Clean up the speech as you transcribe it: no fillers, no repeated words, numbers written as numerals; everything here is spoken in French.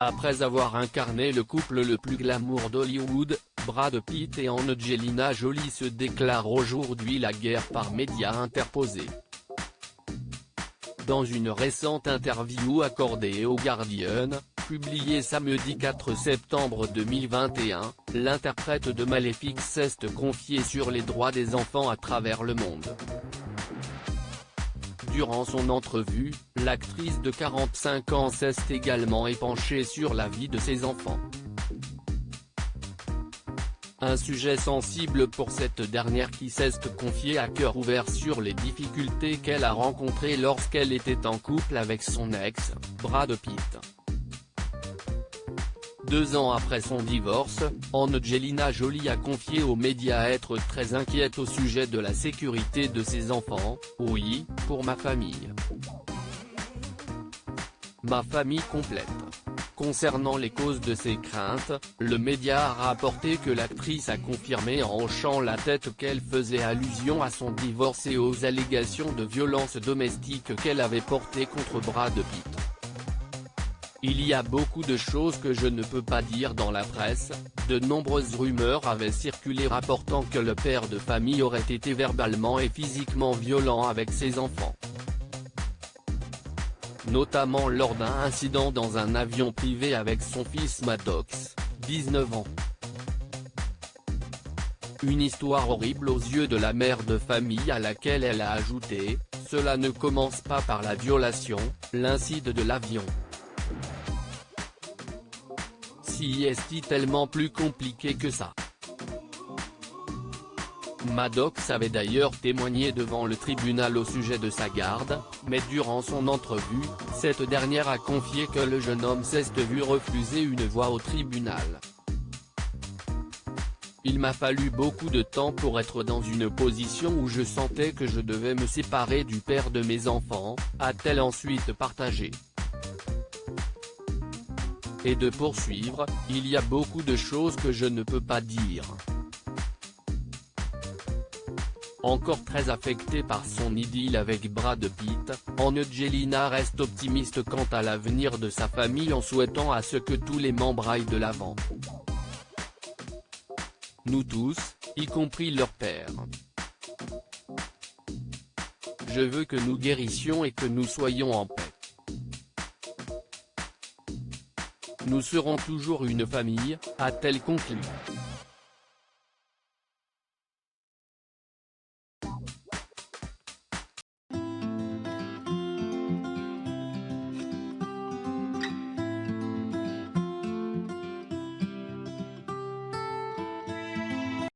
Après avoir incarné le couple le plus glamour d'Hollywood, Brad Pitt et Angelina Jolie se déclarent aujourd'hui la guerre par médias interposés. Dans une récente interview accordée au Guardian, publiée samedi 4 septembre 2021, l'interprète de Maléfique s'est confiée sur les droits des enfants à travers le monde. Durant son entrevue, l'actrice de 45 ans s'est également épanchée sur la vie de ses enfants. Un sujet sensible pour cette dernière qui s'est confiée à cœur ouvert sur les difficultés qu'elle a rencontrées lorsqu'elle était en couple avec son ex, Brad Pitt. 2 ans après son divorce, Angelina Jolie a confié aux médias être très inquiète au sujet de la sécurité de ses enfants. « Oui, pour ma famille. Ma famille complète. » Concernant les causes de ces craintes, le média a rapporté que l'actrice a confirmé en hochant la tête qu'elle faisait allusion à son divorce et aux allégations de violence domestique qu'elle avait portées contre Brad Pitt. Il y a beaucoup de choses que je ne peux pas dire dans la presse. De nombreuses rumeurs avaient circulé rapportant que le père de famille aurait été verbalement et physiquement violent avec ses enfants. Notamment lors d'un incident dans un avion privé avec son fils Maddox, 19 ans. Une histoire horrible aux yeux de la mère de famille à laquelle elle a ajouté « Cela ne commence pas par la violation, l'incident de l'avion. Si est-il tellement plus compliqué que ça ?» Maddox avait d'ailleurs témoigné devant le tribunal au sujet de sa garde, mais durant son entrevue, cette dernière a confié que le jeune homme s'est vu refuser une voix au tribunal. « Il m'a fallu beaucoup de temps pour être dans une position où je sentais que je devais me séparer du père de mes enfants », a-t-elle ensuite partagé. Et de poursuivre, « Il y a beaucoup de choses que je ne peux pas dire. » Encore très affectée par son idylle avec Brad Pitt, Angelina reste optimiste quant à l'avenir de sa famille en souhaitant à ce que tous les membres aillent de l'avant. Nous tous, y compris leur père. Je veux que nous guérissions et que nous soyons en paix. Nous serons toujours une famille, a-t-elle conclu.